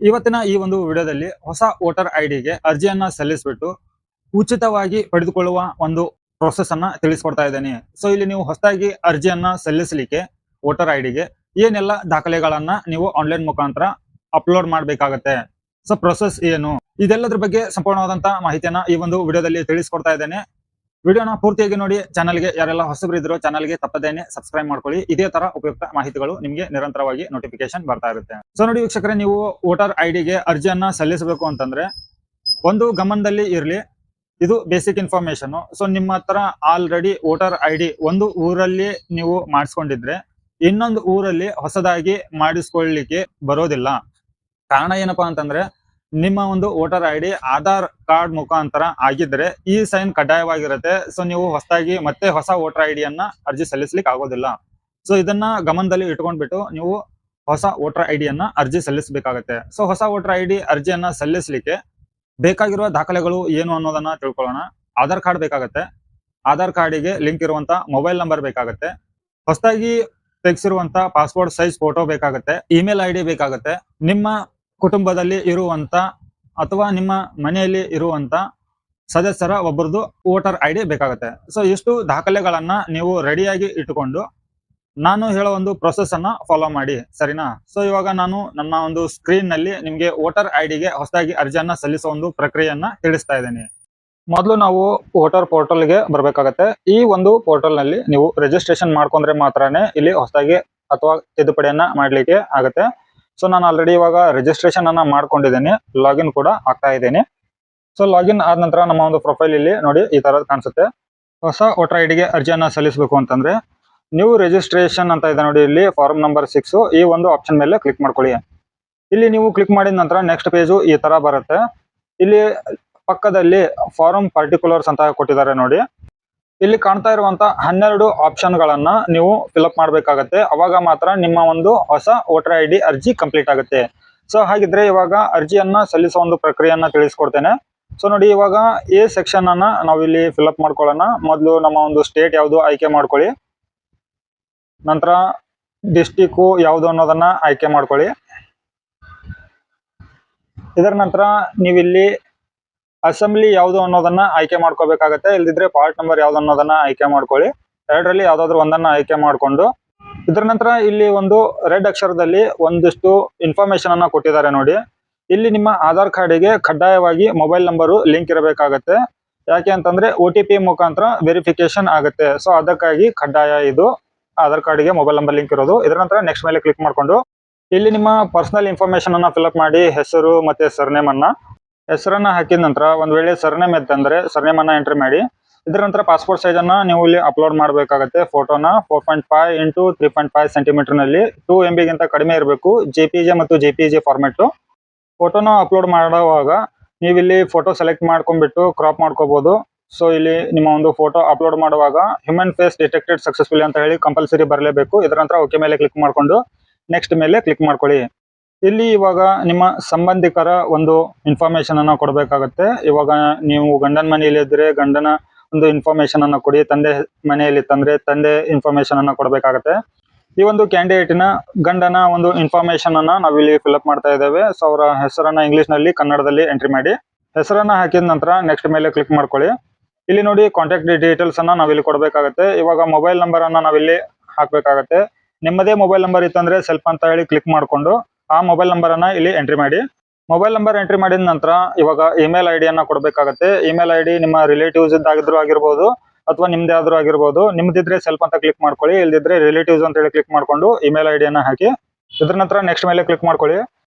ಇವತ್ತಿನ ಈ ಒಂದು ವಿಡಿಯೋದಲ್ಲಿ ಹೊಸ ವೋಟರ್ ಐಡಿಗೆ ಅರ್ಜಿಯನ್ನ ಸಲ್ಲಿಸಿಬಿಟ್ಟು ಉಚಿತವಾಗಿ ಪಡೆದುಕೊಳ್ಳುವ ಒಂದು ಪ್ರೊಸೆಸ್ ಅನ್ನ ತಿಳಿಸ್ಕೊಡ್ತಾ ಇದ್ದೇನೆ. ಸೊ ಇಲ್ಲಿ ನೀವು ಹೊಸದಾಗಿ ಅರ್ಜಿಯನ್ನ ಸಲ್ಲಿಸಲಿಕ್ಕೆ ವೋಟರ್ ಐಡಿಗೆ ಏನೆಲ್ಲ ದಾಖಲೆಗಳನ್ನ ನೀವು ಆನ್ಲೈನ್ ಮುಖಾಂತರ ಅಪ್ಲೋಡ್ ಮಾಡಬೇಕಾಗತ್ತೆ, ಸೊ ಪ್ರೊಸೆಸ್ ಏನು, ಇದೆಲ್ಲದ್ರ ಬಗ್ಗೆ ಸಂಪೂರ್ಣವಾದಂತ ಮಾಹಿತಿಯನ್ನ ಈ ಒಂದು ವಿಡಿಯೋದಲ್ಲಿ ತಿಳಿಸ್ಕೊಡ್ತಾ ಇದ್ದೇನೆ. ವಿಡಿಯೋನ ಪೂರ್ತಿಯಾಗಿ ನೋಡಿ. ಚಾನಲ್ಗೆ ಯಾರೆಲ್ಲ ಹೊಸಬರಿದ್ರು ಚಾನಲ್ಗೆ ತಪ್ಪದೇನೆ ಸಬ್ಸ್ಕ್ರೈಬ್ ಮಾಡ್ಕೊಳ್ಳಿ. ಇದೇ ತರ ಉಪಯುಕ್ತ ಮಾಹಿತಿಗಳು ನಿಮಗೆ ನಿರಂತರವಾಗಿ ನೋಟಿಫಿಕೇಶನ್ ಬರ್ತಾ ಇರುತ್ತೆ. ಸೊ ನೋಡಿ ವೀಕ್ಷಕರೇ, ನೀವು ವೋಟರ್ ಐಡಿಗೆ ಅರ್ಜಿಯನ್ನ ಸಲ್ಲಿಸಬೇಕು ಅಂತಂದ್ರೆ ಒಂದು ಗಮನದಲ್ಲಿ ಇರ್ಲಿ, ಇದು ಬೇಸಿಕ್ ಇನ್ಫಾರ್ಮೇಶನ್. ಸೊ ನಿಮ್ಮ ಹತ್ರ ಆಲ್ರೆಡಿ ವೋಟರ್ ಐಡಿ ಒಂದು ಊರಲ್ಲಿ ನೀವು ಮಾಡಿಸ್ಕೊಂಡಿದ್ರೆ ಇನ್ನೊಂದು ಊರಲ್ಲಿ ಹೊಸದಾಗಿ ಮಾಡಿಸ್ಕೊಳ್ಳಿಕ್ಕೆ ಬರೋದಿಲ್ಲ. ಕಾರಣ ಏನಪ್ಪಾ ಅಂತಂದ್ರೆ ನಿಮ್ಮ ಒಂದು ವೋಟರ್ ಐಡಿ ಆಧಾರ್ ಕಾರ್ಡ್ ಮುಖಾಂತರ ಆಗಿದ್ರೆ ಈ ಸೈನ್ ಕಡ್ಡಾಯವಾಗಿರುತ್ತೆ. ಸೊ ನೀವು ಹೊಸದಾಗಿ ಮತ್ತೆ ಹೊಸ ವೋಟರ್ ಐಡಿಯನ್ನ ಅರ್ಜಿ ಸಲ್ಲಿಸ್ಲಿಕ್ಕೆ ಆಗೋದಿಲ್ಲ. ಸೊ ಇದನ್ನ ಗಮನದಲ್ಲಿ ಇಟ್ಕೊಂಡ್ಬಿಟ್ಟು ನೀವು ಹೊಸ ವೋಟರ್ ಐಡಿಯನ್ನ ಅರ್ಜಿ ಸಲ್ಲಿಸಬೇಕಾಗತ್ತೆ. ಸೊ ಹೊಸ ವೋಟರ್ ಐಡಿ ಅರ್ಜಿಯನ್ನ ಸಲ್ಲಿಸಲಿಕ್ಕೆ ಬೇಕಾಗಿರುವ ದಾಖಲೆಗಳು ಏನು ಅನ್ನೋದನ್ನ ತಿಳ್ಕೊಳ್ಳೋಣ. ಆಧಾರ್ ಕಾರ್ಡ್ ಬೇಕಾಗತ್ತೆ, ಆಧಾರ್ ಕಾರ್ಡಿಗೆ ಲಿಂಕ್ ಇರುವಂತ ಮೊಬೈಲ್ ನಂಬರ್ ಬೇಕಾಗತ್ತೆ, ಹೊಸದಾಗಿ ತೆಗೆಸಿರುವಂತ ಪಾಸ್ಪೋರ್ಟ್ ಸೈಜ್ ಫೋಟೋ ಬೇಕಾಗತ್ತೆ, ಇಮೇಲ್ ಐಡಿ ಬೇಕಾಗತ್ತೆ, ನಿಮ್ಮ ಕುಟುಂಬದಲ್ಲಿ ಇರುವಂತ ಅಥವಾ ನಿಮ್ಮ ಮನೆಯಲ್ಲಿ ಇರುವಂತ ಸದಸ್ಯರ ಒಬ್ಬರದು ವೋಟರ್ ಐಡಿ ಬೇಕಾಗುತ್ತೆ. ಸೊ ಇಷ್ಟು ದಾಖಲೆಗಳನ್ನ ನೀವು ರೆಡಿಯಾಗಿ ಇಟ್ಟುಕೊಂಡು ನಾನು ಹೇಳೋ ಒಂದು ಪ್ರೊಸೆಸ್ ಅನ್ನ ಫಾಲೋ ಮಾಡಿ, ಸರಿನಾ? ಸೊ ಇವಾಗ ನಾನು ನನ್ನ ಒಂದು ಸ್ಕ್ರೀನ್ ನಲ್ಲಿ ನಿಮ್ಗೆ ವೋಟರ್ ಐಡಿಗೆ ಹೊಸದಾಗಿ ಅರ್ಜಿಯನ್ನ ಸಲ್ಲಿಸೋ ಒಂದು ಪ್ರಕ್ರಿಯೆಯನ್ನ ತಿಳಿಸ್ತಾ ಇದ್ದೀನಿ. ಮೊದಲು ನಾವು ವೋಟರ್ ಪೋರ್ಟಲ್ಗೆ ಬರ್ಬೇಕಾಗತ್ತೆ. ಈ ಒಂದು ಪೋರ್ಟಲ್ ನಲ್ಲಿ ನೀವು ರಿಜಿಸ್ಟ್ರೇಷನ್ ಮಾಡ್ಕೊಂಡ್ರೆ ಮಾತ್ರನೇ ಇಲ್ಲಿ ಹೊಸದಾಗಿ ಅಥವಾ ತಿದ್ದುಪಡಿಯನ್ನ ಮಾಡ್ಲಿಕ್ಕೆ ಆಗತ್ತೆ. ಸೊ ನಾನು ಆಲ್ರೆಡಿ ಇವಾಗ ರಿಜಿಸ್ಟ್ರೇಷನ್ ಅನ್ನ ಮಾಡ್ಕೊಂಡಿದ್ದೇನೆ, ಲಾಗಿನ್ ಕೂಡ ಆಗ್ತಾ ಇದ್ದೇನೆ. ಸೊ ಲಾಗಿನ್ ಆದ ನಂತರ ನಮ್ಮ ಒಂದು ಪ್ರೊಫೈಲ್ ಇಲ್ಲಿ ನೋಡಿ ಈ ತರದ್ ಕಾಣಿಸುತ್ತೆ. ಹೊಸ ವೋಟರ್ ಐಡಿಗೆ ಅರ್ಜಿಯನ್ನ ಸಲ್ಲಿಸಬೇಕು ಅಂತಂದ್ರೆ ನ್ಯೂ ರಿಜಿಸ್ಟ್ರೇಷನ್ ಅಂತ ಇದೆ ನೋಡಿ, ಇಲ್ಲಿ ಫಾರ್ಮ್ ನಂಬರ್ 6 ಈ ಒಂದು ಆಪ್ಷನ್ ಮೇಲೆ ಕ್ಲಿಕ್ ಮಾಡ್ಕೊಳ್ಳಿ. ಇಲ್ಲಿ ನೀವು ಕ್ಲಿಕ್ ಮಾಡಿದ ನಂತರ ನೆಕ್ಸ್ಟ್ ಪೇಜು ಈ ತರ ಬರುತ್ತೆ. ಇಲ್ಲಿ ಪಕ್ಕದಲ್ಲಿ ಫಾರ್ಮ್ ಪರ್ಟಿಕ್ಯುಲರ್ಸ್ ಅಂತ ಕೊಟ್ಟಿದ್ದಾರೆ ನೋಡಿ. ಇಲ್ಲಿ ಕಾಣ್ತಾ ಇರುವಂತ 12 ಆಪ್ಷನ್ ಗಳನ್ನ ನೀವು ಫಿಲ್ಅಪ್ ಮಾಡ್ಬೇಕಾಗತ್ತೆ. ಅವಾಗ ಮಾತ್ರ ನಿಮ್ಮ ಒಂದು ಹೊಸ ವೋಟರ್ ಐಡಿ ಅರ್ಜಿ ಕಂಪ್ಲೀಟ್ ಆಗುತ್ತೆ. ಸೊ ಹಾಗಿದ್ರೆ ಇವಾಗ ಅರ್ಜಿಯನ್ನ ಸಲ್ಲಿಸೋ ಒಂದು ಪ್ರಕ್ರಿಯೆಯನ್ನ ತಿಳಿಸ್ಕೊಡ್ತೇನೆ. ಸೊ ನೋಡಿ, ಇವಾಗ ಎ ಸೆಕ್ಷನ್ ಅನ್ನ ನಾವು ಇಲ್ಲಿ ಫಿಲ್ಅಪ್ ಮಾಡ್ಕೊಳ್ಳೋಣ. ಮೊದಲು ನಮ್ಮ ಒಂದು ಸ್ಟೇಟ್ ಯಾವುದು ಆಯ್ಕೆ ಮಾಡ್ಕೊಳ್ಳಿ, ನಂತರ ಡಿಸ್ಟಿಕ್ ಯಾವುದು ಅನ್ನೋದನ್ನ ಆಯ್ಕೆ ಮಾಡ್ಕೊಳ್ಳಿ. ಇದರ ನಂತರ ನೀವಿಲ್ಲಿ ಅಸೆಂಬ್ಲಿ ಯಾವುದು ಅನ್ನೋದನ್ನ ಆಯ್ಕೆ ಮಾಡ್ಕೋಬೇಕಾಗತ್ತೆ. ಇಲ್ದಿದ್ರೆ ಪಾರ್ಟ್ ನಂಬರ್ ಯಾವ್ದು ಅನ್ನೋದನ್ನ ಆಯ್ಕೆ ಮಾಡ್ಕೊಳ್ಳಿ. ಎರಡರಲ್ಲಿ ಯಾವ್ದಾದ್ರು ಒಂದನ್ನ ಆಯ್ಕೆ ಮಾಡ್ಕೊಂಡು ಇದರ ನಂತರ ಇಲ್ಲಿ ಒಂದು ರೆಡ್ ಅಕ್ಷರದಲ್ಲಿ ಒಂದಿಷ್ಟು ಇನ್ಫಾರ್ಮೇಶನ್ ಅನ್ನ ಕೊಟ್ಟಿದ್ದಾರೆ ನೋಡಿ. ಇಲ್ಲಿ ನಿಮ್ಮ ಆಧಾರ್ ಕಾರ್ಡಿಗೆ ಕಡ್ಡಾಯವಾಗಿ ಮೊಬೈಲ್ ನಂಬರು ಲಿಂಕ್ ಇರಬೇಕಾಗತ್ತೆ. ಯಾಕೆ ಅಂತಂದ್ರೆ OTP ಮುಖಾಂತರ ವೆರಿಫಿಕೇಶನ್ ಆಗುತ್ತೆ. ಸೊ ಅದಕ್ಕಾಗಿ ಕಡ್ಡಾಯ ಇದು ಆಧಾರ್ ಕಾರ್ಡಿಗೆ ಮೊಬೈಲ್ ನಂಬರ್ ಲಿಂಕ್ ಇರೋದು. ಇದರ ನಂತರ ನೆಕ್ಸ್ಟ್ ಮೇಲೆ ಕ್ಲಿಕ್ ಮಾಡ್ಕೊಂಡು ಇಲ್ಲಿ ನಿಮ್ಮ ಪರ್ಸನಲ್ ಇನ್ಫಾರ್ಮೇಶನ್ ಅನ್ನ ಫಿಲ್ಅಪ್ ಮಾಡಿ, ಹೆಸರು ಮತ್ತೆ ಸರ್ನೇಮ್ ಅನ್ನ. ಹೆಸರನ್ನ ಹಾಕಿದ ನಂತರ ಒಂದ್ ವೇಳೆ ಸರ್ನೇಮ್ ಇತ್ತಂದ್ರೆ ಸರ್ನೇಮ್ ಅನ್ನ ಎಂಟ್ರಿ ಮಾಡಿ. ಇದರ ನಂತರ ಪಾಸ್ಪೋರ್ಟ್ ಸೈಜ್ ಅನ್ನ ನೀವು ಇಲ್ಲಿ ಅಪ್ಲೋಡ್ ಮಾಡಬೇಕಾಗತ್ತೆ. ಫೋಟೋನ 4.5 ಇಂಟು 3.5 ಸೆಂಟಿಮೀಟರ್ ನಲ್ಲಿ 2 MB ಗಿಂತ ಕಡಿಮೆ ಇರಬೇಕು. JPG ಮತ್ತು JPG ಫಾರ್ಮೆಟ್. ಫೋಟೋನ ಅಪ್ಲೋಡ್ ಮಾಡುವಾಗ ನೀವು ಇಲ್ಲಿ ಫೋಟೋ ಸೆಲೆಕ್ಟ್ ಮಾಡ್ಕೊಂಡ್ಬಿಟ್ಟು ಕ್ರಾಪ್ ಮಾಡ್ಕೋಬಹುದು. ಸೊ ಇಲ್ಲಿ ನಿಮ್ಮ ಒಂದು ಫೋಟೋ ಅಪ್ಲೋಡ್ ಮಾಡುವಾಗ ಹ್ಯೂಮನ್ ಫೇಸ್ ಡಿಟೆಕ್ಟೆಡ್ ಸಕ್ಸಸ್ಫುಲಿ ಅಂತ ಹೇಳಿ ಕಂಪಲ್ಸರಿ ಬರಲೇಬೇಕು. ಇದರ ನಂತರ ಓಕೆ ಮೇಲೆ ಕ್ಲಿಕ್ ಮಾಡ್ಕೊಂಡು ನೆಕ್ಸ್ಟ್ ಮೇಲೆ ಕ್ಲಿಕ್ ಮಾಡ್ಕೊಳ್ಳಿ. ಇಲ್ಲಿ ಇವಾಗ ನಿಮ್ಮ ಸಂಬಂಧಿಕರ ಒಂದು ಇನ್ಫಾರ್ಮೇಶನ್ ಅನ್ನ ಕೊಡಬೇಕಾಗತ್ತೆ. ಇವಾಗ ನೀವು ಗಂಡನ ಮನೆಯಲ್ಲಿ ಇದ್ರೆ ಗಂಡನ ಒಂದು ಇನ್ಫಾರ್ಮೇಶನ್ ಅನ್ನ ಕೊಡಿ, ತಂದೆ ಮನೆಯಲ್ಲಿ ತಂದ್ರೆ ತಂದೆ ಇನ್ಫಾರ್ಮೇಶನ್ ಅನ್ನ ಕೊಡಬೇಕಾಗತ್ತೆ. ಈ ಒಂದು ಕ್ಯಾಂಡಿಡೇಟಿನ ಗಂಡನ ಒಂದು ಇನ್ಫಾರ್ಮೇಶನ್ ಅನ್ನ ನಾವಿಲ್ಲಿ ಫಿಲ್ಅಪ್ ಮಾಡ್ತಾ ಇದ್ದೇವೆ. ಸೊ ಅವರ ಹೆಸರನ್ನ ಇಂಗ್ಲಿಷ್ ನಲ್ಲಿ ಕನ್ನಡದಲ್ಲಿ ಎಂಟ್ರಿ ಮಾಡಿ. ಹೆಸರನ್ನ ಹಾಕಿದ ನಂತರ ನೆಕ್ಸ್ಟ್ ಮೇಲೆ ಕ್ಲಿಕ್ ಮಾಡ್ಕೊಳ್ಳಿ. ಇಲ್ಲಿ ನೋಡಿ ಕಾಂಟ್ಯಾಕ್ಟ್ ಡೀಟೇಲ್ಸ್ ಅನ್ನ ನಾವಿಲ್ಲಿ ಕೊಡಬೇಕಾಗತ್ತೆ. ಇವಾಗ ಮೊಬೈಲ್ ನಂಬರ್ ಅನ್ನ ನಾವಿಲ್ಲಿ ಹಾಕ್ಬೇಕಾಗತ್ತೆ. ನಿಮ್ಮದೇ ಮೊಬೈಲ್ ನಂಬರ್ ಇತ್ತಂದ್ರೆ ಸೆಲ್ಫ್ ಅಂತ ಹೇಳಿ ಕ್ಲಿಕ್ ಮಾಡ್ಕೊಂಡು ಆ ಮೊಬೈಲ್ ನಂಬರ್ ಅನ್ನ ಇಲ್ಲಿ ಎಂಟ್ರಿ ಮಾಡಿ. ಮೊಬೈಲ್ ನಂಬರ್ ಎಂಟ್ರಿ ಮಾಡಿದ ನಂತರ ಇವಾಗ ಇಮೇಲ್ ಐಡಿ ಅನ್ನ ಕೊಡಬೇಕಾಗತ್ತೆ. ಇಮೇಲ್ ಐಡಿ ನಿಮ್ಮ ರಿಲೇಟಿವ್ಸ್ ಇದ್ದಾಗಿದ್ರು ಆಗಿರ್ಬೋದು ಅಥವಾ ನಿಮ್ದೇ ಆದ್ರೂ ಆಗಿರ್ಬೋದು. ನಿಮ್ದಿದ್ರೆ ಸೆಲ್ಫ್ ಅಂತ ಕ್ಲಿಕ್ ಮಾಡ್ಕೊಳ್ಳಿ, ಇಲ್ದಿದ್ರೆ ರಿಲೇಟಿವ್ಸ್ ಅಂತ ಹೇಳಿ ಕ್ಲಿಕ್ ಮಾಡ್ಕೊಂಡು ಇಮೇಲ್ ಐಡಿ ಅನ್ನ ಹಾಕಿ. ಇದ್ರ ನಂತರ ನೆಕ್ಸ್ಟ್ ಮೇಲೆ ಕ್ಲಿಕ್ ಮಾಡ್ಕೊಳ್ಳಿ.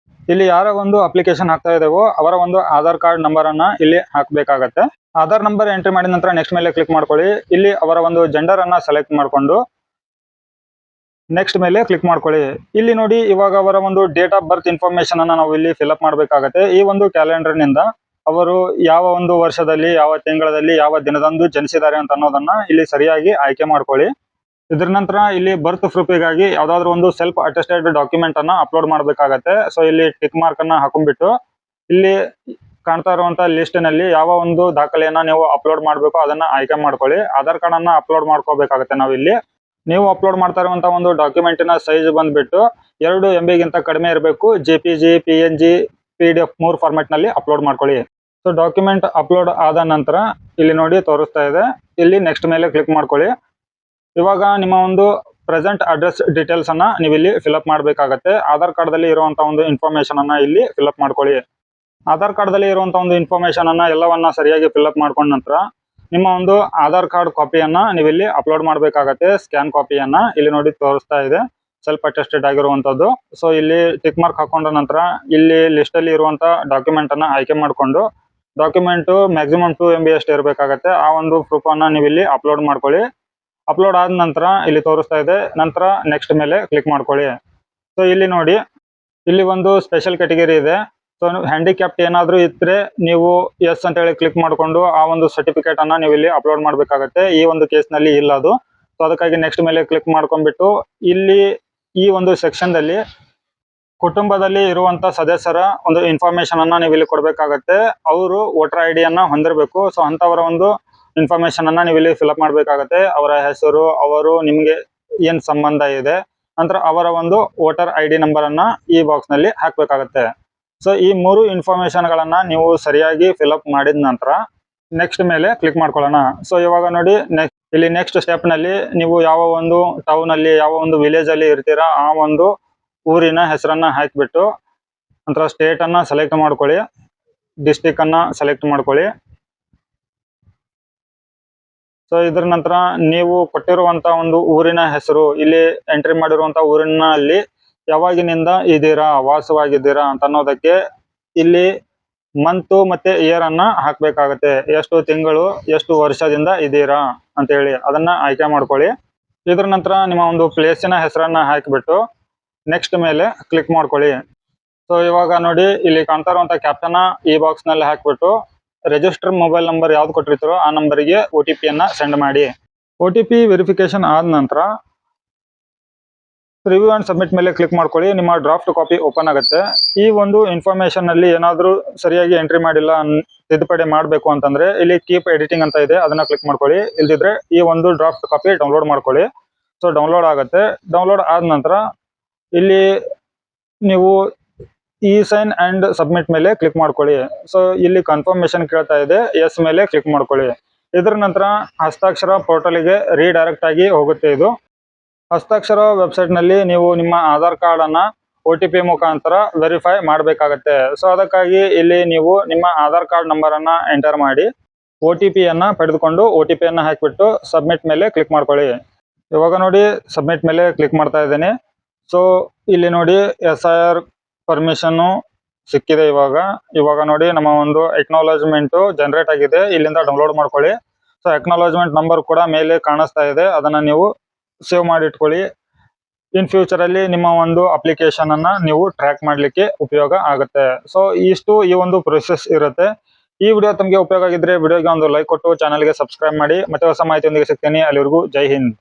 ಇಲ್ಲಿ ಯಾರ ಒಂದು ಅಪ್ಲಿಕೇಶನ್ ಹಾಕ್ತಾ ಇದೇವೋ ಅವರ ಒಂದು ಆಧಾರ್ ಕಾರ್ಡ್ ನಂಬರ್ ಅನ್ನ ಇಲ್ಲಿ ಹಾಕ್ಬೇಕಾಗತ್ತೆ. ಆಧಾರ್ ನಂಬರ್ ಎಂಟ್ರಿ ಮಾಡಿದ ನಂತರ ನೆಕ್ಸ್ಟ್ ಮೇಲೆ ಕ್ಲಿಕ್ ಮಾಡ್ಕೊಳ್ಳಿ. ಇಲ್ಲಿ ಅವರ ಒಂದು ಜೆಂಡರ್ ಅನ್ನ ಸೆಲೆಕ್ಟ್ ಮಾಡ್ಕೊಂಡು ನೆಕ್ಸ್ಟ್ ಮೇಲೆ ಕ್ಲಿಕ್ ಮಾಡ್ಕೊಳ್ಳಿ. ಇಲ್ಲಿ ನೋಡಿ ಇವಾಗ ಅವರ ಒಂದು ಡೇಟ್ ಆಫ್ ಬರ್ತ್ ಇನ್ಫಾರ್ಮೇಶನ್ ಅನ್ನ ನಾವು ಇಲ್ಲಿ ಫಿಲ್ಅಪ್ ಮಾಡ್ಬೇಕಾಗತ್ತೆ. ಈ ಒಂದು ಕ್ಯಾಲೆಂಡರ್ ನಿಂದ ಅವರು ಯಾವ ಒಂದು ವರ್ಷದಲ್ಲಿ, ಯಾವ ತಿಂಗಳಲ್ಲಿ, ಯಾವ ದಿನದಂದು ಜನಿಸಿದ್ದಾರೆ ಅಂತ ಅನ್ನೋದನ್ನ ಇಲ್ಲಿ ಸರಿಯಾಗಿ ಆಯ್ಕೆ ಮಾಡ್ಕೊಳ್ಳಿ. ಇದ್ರ ನಂತರ ಇಲ್ಲಿ ಬರ್ತ್ ಪ್ರೂಫಿಗಾಗಿ ಯಾವ್ದಾದ್ರು ಒಂದು ಸೆಲ್ಫ್ ಅಟೆಸ್ಟೆಡ್ ಡಾಕ್ಯುಮೆಂಟ್ ಅನ್ನ ಅಪ್ಲೋಡ್ ಮಾಡ್ಬೇಕಾಗತ್ತೆ. ಸೊ ಇಲ್ಲಿ ಟಿಕ್ ಮಾರ್ಕ್ ಅನ್ನ ಹಾಕೊಂಡ್ಬಿಟ್ಟು ಇಲ್ಲಿ ಕಾಣ್ತಾ ಇರುವಂತ ಲಿಸ್ಟ್ ನಲ್ಲಿ ಯಾವ ಒಂದು ದಾಖಲೆಯನ್ನ ನೀವು ಅಪ್ಲೋಡ್ ಮಾಡ್ಬೇಕು ಅದನ್ನ ಆಯ್ಕೆ ಮಾಡ್ಕೊಳ್ಳಿ. ಆಧಾರ್ ಕಾರ್ಡ್ ಅನ್ನ ಅಪ್ಲೋಡ್ ಮಾಡ್ಕೋಬೇಕಾಗತ್ತೆ. ನಾವು ಇಲ್ಲಿ ನೀವು ಅಪ್ಲೋಡ್ ಮಾಡ್ತಾ ಇರುವಂತ ಒಂದು ಡಾಕ್ಯುಮೆಂಟಿನ ಸೈಜ್ ಬಂದ್ಬಿಟ್ಟು 2 MB ಗಿಂತ ಕಡಿಮೆ ಇರಬೇಕು. JPG, PNG PDF 3 ಫಾರ್ಮ್ಯಾಟ್ ನಲ್ಲಿ ಅಪ್ಲೋಡ್ ಮಾಡ್ಕೊಳ್ಳಿ. ಸೊ ಡಾಕ್ಯುಮೆಂಟ್ ಅಪ್ಲೋಡ್ ಆದ ನಂತರ ಇಲ್ಲಿ ನೋಡಿ ತೋರಿಸ್ತಾ ಇದೆ, ಇಲ್ಲಿ ನೆಕ್ಸ್ಟ್ ಮೇಲೆ ಕ್ಲಿಕ್ ಮಾಡ್ಕೊಳ್ಳಿ. ಇವಾಗ ನಿಮ್ಮ ಒಂದು ಪ್ರೆಸೆಂಟ್ ಅಡ್ರೆಸ್ ಡೀಟೇಲ್ಸ್ ಅನ್ನ ನೀವು ಇಲ್ಲಿ ಫಿಲ್ಅಪ್ ಮಾಡಬೇಕಾಗತ್ತೆ. ಆಧಾರ್ ಕಾರ್ಡ್ ದಲ್ಲಿ ಇರುವಂತ ಒಂದು ಇನ್ಫಾರ್ಮೇಶನ್ ಅನ್ನ ಇಲ್ಲಿ ಫಿಲ್ಅಪ್ ಮಾಡ್ಕೊಳ್ಳಿ. ಆಧಾರ್ ಕಾರ್ಡ್ ದಲ್ಲಿ ಇರುವಂತ ಒಂದು ಇನ್ಫಾರ್ಮೇಶನ್ ಅನ್ನ ಎಲ್ಲವನ್ನ ಸರಿಯಾಗಿ ಫಿಲ್ಅಪ್ ಮಾಡ್ಕೊಂಡ ನಂತರ ನಿಮ್ಮ ಒಂದು ಆಧಾರ್ ಕಾರ್ಡ್ ಕಾಪಿಯನ್ನ ನೀವು ಇಲ್ಲಿ ಅಪ್ಲೋಡ್ ಮಾಡಬೇಕಾಗತ್ತೆ. ಸ್ಕ್ಯಾನ್ ಕಾಪಿಯನ್ನ ಇಲ್ಲಿ ನೋಡಿ ತೋರಿಸ್ತಾ ಇದೆ, ಸೆಲ್ಫ್ ಅಟೆಸ್ಟೆಡ್ ಆಗಿರುವಂತದ್ದು. ಸೊ ಇಲ್ಲಿ ಟಿಕ್ ಮಾರ್ಕ್ ಹಾಕೊಂಡ ನಂತರ ಇಲ್ಲಿ ಲಿಸ್ಟ್ ಅಲ್ಲಿ ಇರುವಂತ ಡಾಕ್ಯುಮೆಂಟ್ ಅನ್ನ ಆಯ್ಕೆ ಮಾಡಿಕೊಂಡು ಡಾಕ್ಯುಮೆಂಟ್ ಮ್ಯಾಕ್ಸಿಮಮ್ 2 MB ಅಷ್ಟು ಇರಬೇಕಾಗತ್ತೆ. ಆ ಒಂದು ಪ್ರೂಫ್ ಅನ್ನ ನೀವು ಇಲ್ಲಿ ಅಪ್ಲೋಡ್ ಮಾಡ್ಕೊಳ್ಳಿ. ಅಪ್ಲೋಡ್ ಆದ ನಂತರ ಇಲ್ಲಿ ತೋರಿಸ್ತಾ ಇದೆ, ನಂತರ ನೆಕ್ಸ್ಟ್ ಮೇಲೆ ಕ್ಲಿಕ್ ಮಾಡ್ಕೊಳ್ಳಿ. ಸೊ ಇಲ್ಲಿ ನೋಡಿ, ಇಲ್ಲಿ ಒಂದು ಸ್ಪೆಷಲ್ ಕ್ಯಾಟಗರಿ ಇದೆ. ಸೊ ಹ್ಯಾಂಡಿಕ್ಯಾಪ್ಟ್ ಏನಾದರೂ ಇದ್ರೆ ನೀವು ಎಸ್ ಅಂತ ಹೇಳಿ ಕ್ಲಿಕ್ ಮಾಡಿಕೊಂಡು ಆ ಒಂದು ಸರ್ಟಿಫಿಕೇಟ್ ಅನ್ನ ನೀವು ಇಲ್ಲಿ ಅಪ್ಲೋಡ್ ಮಾಡಬೇಕಾಗತ್ತೆ. ಈ ಒಂದು ಕೇಸ್ ನಲ್ಲಿ ಇಲ್ಲ ಅದು. ಸೊ ಅದಕ್ಕಾಗಿ ನೆಕ್ಸ್ಟ್ ಮೇಲೆ ಕ್ಲಿಕ್ ಮಾಡ್ಕೊಂಡ್ಬಿಟ್ಟು ಇಲ್ಲಿ ಈ ಒಂದು ಸೆಕ್ಷನ್ ದಲ್ಲಿ ಕುಟುಂಬದಲ್ಲಿ ಇರುವಂತ ಸದಸ್ಯರ ಒಂದು ಇನ್ಫಾರ್ಮೇಶನ್ ಅನ್ನ ನೀವು ಇಲ್ಲಿ ಕೊಡಬೇಕಾಗತ್ತೆ. ಅವರು ವೋಟರ್ ID ಯನ್ನ ಹೊಂದಿರಬೇಕು. ಸೊ ಅಂತವರ ಒಂದು ಇನ್ಫಾರ್ಮೇಶನ್ ಅನ್ನ ನೀವು ಇಲ್ಲಿ ಫಿಲ್ಅಪ್ ಮಾಡಬೇಕಾಗತ್ತೆ. ಅವರ ಹೆಸರು, ಅವರು ನಿಮ್ಗೆ ಏನ್ ಸಂಬಂಧ ಇದೆ, ನಂತರ ಅವರ ಒಂದು ವೋಟರ್ ID ನಂಬರ್ ಅನ್ನ ಈ ಬಾಕ್ಸ್ ನಲ್ಲಿ ಹಾಕ್ಬೇಕಾಗತ್ತೆ. ಸೊ ಈ 3 ಇನ್ಫಾರ್ಮೇಶನ್ ಗಳನ್ನ ನೀವು ಸರಿಯಾಗಿ ಫಿಲ್ಅಪ್ ಮಾಡಿದ ನಂತರ ನೆಕ್ಸ್ಟ್ ಮೇಲೆ ಕ್ಲಿಕ್ ಮಾಡ್ಕೊಳ್ಳೋಣ. ಸೊ ಇವಾಗ ನೋಡಿ, ಇಲ್ಲಿ ನೆಕ್ಸ್ಟ್ ಸ್ಟೆಪ್ ನಲ್ಲಿ ನೀವು ಯಾವ ಒಂದು ಟೌನ್ ಅಲ್ಲಿ, ಯಾವ ಒಂದು ವಿಲೇಜ್ ಅಲ್ಲಿ ಇರ್ತೀರಾ ಆ ಒಂದು ಊರಿನ ಹೆಸರನ್ನ ಹಾಕಿಬಿಟ್ಟು ನಂತರ ಸ್ಟೇಟ್ ಅನ್ನ ಸೆಲೆಕ್ಟ್ ಮಾಡ್ಕೊಳ್ಳಿ, ಡಿಸ್ಟಿಕ್ ಅನ್ನ ಸೆಲೆಕ್ಟ್ ಮಾಡ್ಕೊಳ್ಳಿ. ಸೊ ಇದ್ರ ನಂತರ ನೀವು ಕೊಟ್ಟಿರುವಂತ ಒಂದು ಊರಿನ ಹೆಸರು, ಇಲ್ಲಿ ಎಂಟ್ರಿ ಮಾಡಿರುವಂತ ಊರಿನಲ್ಲಿ ಯಾವಾಗಿನಿಂದ ಇದ್ದೀರಾ, ವಾಸವಾಗಿದ್ದೀರಾ ಅಂತ ಅನ್ನೋದಕ್ಕೆ ಇಲ್ಲಿ ಮಂತ್ ಮತ್ತೆ ಇಯರ್ ಅನ್ನ ಹಾಕ್ಬೇಕಾಗತ್ತೆ. ಎಷ್ಟು ತಿಂಗಳು, ಎಷ್ಟು ವರ್ಷದಿಂದ ಇದ್ದೀರಾ ಅಂತ ಹೇಳಿ ಅದನ್ನ ಆಯ್ಕೆ ಮಾಡ್ಕೊಳ್ಳಿ. ಇದ್ರ ನಂತರ ನಿಮ್ಮ ಒಂದು ಪ್ಲೇಸಿನ ಹೆಸರನ್ನ ಹಾಕಿಬಿಟ್ಟು ನೆಕ್ಸ್ಟ್ ಮೇಲೆ ಕ್ಲಿಕ್ ಮಾಡ್ಕೊಳ್ಳಿ. ಸೊ ಇವಾಗ ನೋಡಿ, ಇಲ್ಲಿ ಕಾಣ್ತಾ ಇರುವಂತ ಕ್ಯಾಪ್ಟನ್ ಈ ಬಾಕ್ಸ್ ನಲ್ಲಿ ಹಾಕ್ಬಿಟ್ಟು ರಿಜಿಸ್ಟರ್ ಮೊಬೈಲ್ ನಂಬರ್ ಯಾವ್ದು ಕೊಟ್ಟಿರ್ತಾರೋ ಆ ನಂಬರ್ಗೆ OTP ಅನ್ನ ಸೆಂಡ್ ಮಾಡಿ. OTP ವೆರಿಫಿಕೇಶನ್ ಆದ ನಂತರ ರಿವ್ಯೂ ಅಂಡ್ ಸಬ್ಮಿಟ್ ಮೇಲೆ ಕ್ಲಿಕ್ ಮಾಡ್ಕೊಳ್ಳಿ. ನಿಮ್ಮ ಡ್ರಾಫ್ಟ್ ಕಾಪಿ ಓಪನ್ ಆಗುತ್ತೆ. ಈ ಒಂದು ಇನ್ಫಾರ್ಮೇಶನ್ ನಲ್ಲಿ ಏನಾದ್ರೂ ಸರಿಯಾಗಿ ಎಂಟ್ರಿ ಮಾಡಿಲ್ಲ, ತಿದ್ದುಪಡಿ ಮಾಡಬೇಕು ಅಂತಂದ್ರೆ ಇಲ್ಲಿ ಕೀಪ್ ಎಡಿಟಿಂಗ್ ಅಂತ ಇದೆ, ಅದನ್ನ ಕ್ಲಿಕ್ ಮಾಡ್ಕೊಳ್ಳಿ. ಇಲ್ದಿದ್ರೆ ಈ ಒಂದು ಡ್ರಾಫ್ಟ್ ಕಾಪಿ ಡೌನ್ಲೋಡ್ ಮಾಡ್ಕೊಳ್ಳಿ. ಸೊ ಡೌನ್ಲೋಡ್ ಆಗುತ್ತೆ. ಡೌನ್ಲೋಡ್ ಆದ ನಂತರ ಇಲ್ಲಿ ನೀವು ಸೈನ್ ಅಂಡ್ ಸಬ್ಮಿಟ್ ಮೇಲೆ ಕ್ಲಿಕ್ ಮಾಡ್ಕೊಳ್ಳಿ. ಸೊ ಇಲ್ಲಿ ಕನ್ಫರ್ಮೇಶನ್ ಕೇಳ್ತಾ ಇದೆ, ಎಸ್ ಮೇಲೆ ಕ್ಲಿಕ್ ಮಾಡ್ಕೊಳ್ಳಿ. ಇದರ ನಂತರ ಹಸ್ತಾಕ್ಷರ ಪೋರ್ಟಲ್ಗೆ ರೀಡೈರೆಕ್ಟ್ ಆಗಿ ಹೋಗುತ್ತೆ. ಇದು ಹಸ್ತಾಕ್ಷರ ವೆಬ್ಸೈಟ್ ನಲ್ಲಿ ನೀವು ನಿಮ್ಮ ಆಧಾರ್ ಕಾರ್ಡ್ ಅನ್ನ OTP ಮುಖಾಂತರ ವೆರಿಫೈ ಮಾಡಬೇಕಾಗತ್ತೆ. ಸೊ ಅದಕ್ಕಾಗಿ ಇಲ್ಲಿ ನೀವು ನಿಮ್ಮ ಆಧಾರ್ ಕಾರ್ಡ್ ನಂಬರ್ ಅನ್ನ ಎಂಟರ್ ಮಾಡಿ OTP ಅನ್ನ ಪಡೆದುಕೊಂಡು OTP ಅನ್ನ ಹಾಕಿಬಿಟ್ಟು ಸಬ್ಮಿಟ್ ಮೇಲೆ ಕ್ಲಿಕ್ ಮಾಡ್ಕೊಳ್ಳಿ. ಇವಾಗ ನೋಡಿ, ಸಬ್ಮಿಟ್ ಮೇಲೆ ಕ್ಲಿಕ್ ಮಾಡ್ತಾ ಇದ್ದೇನೆ. ಸೊ ಇಲ್ಲಿ ನೋಡಿ, SIR ಪರ್ಮಿಷನ್ ಸಿಕ್ಕಿದೆ. ಇವಾಗ ನೋಡಿ, ನಮ್ಮ ಒಂದು ಎಕ್ನಾಲಜ್ಮೆಂಟ್ ಜನರೇಟ್ ಆಗಿದೆ. ಇಲ್ಲಿಂದ ಡೌನ್ಲೋಡ್ ಮಾಡ್ಕೊಳ್ಳಿ. ಸೊ ಎಕ್ನಾಲಜ್ಮೆಂಟ್ ನಂಬರ್ ಕೂಡ ಮೇಲೆ ಕಾಣಿಸ್ತಾ ಇದೆ, ಅದನ್ನ ನೀವು ಸೇವ್ ಮಾಡಿ ಇಟ್ಕೊಳ್ಳಿ. ಇನ್ ಫ್ಯೂಚರ್ ಅಲ್ಲಿ ನಿಮ್ಮ ಒಂದು ಅಪ್ಲಿಕೇಶನ್ ಅನ್ನ ನೀವು ಟ್ರ್ಯಾಕ್ ಮಾಡ್ಲಿಕ್ಕೆ ಉಪಯೋಗ ಆಗುತ್ತೆ. ಸೊ ಇಷ್ಟು ಈ ಒಂದು ಪ್ರೊಸೆಸ್ ಇರುತ್ತೆ. ಈ ವಿಡಿಯೋ ತಮಗೆ ಉಪಯೋಗ ಆಗಿದ್ರೆ ವಿಡಿಯೋಗೆ ಒಂದು ಲೈಕ್ ಕೊಟ್ಟು ಚಾನಲ್ಗೆ ಸಬ್ಸ್ಕ್ರೈಬ್ ಮಾಡಿ. ಮತ್ತೆ ಹೊಸ ಮಾಹಿತಿಯೊಂದಿಗೆ ಸಿಗ್ತೇನೆ. ಅಲ್ಲಿವರೆಗೂ ಜೈ ಹಿಂದ್.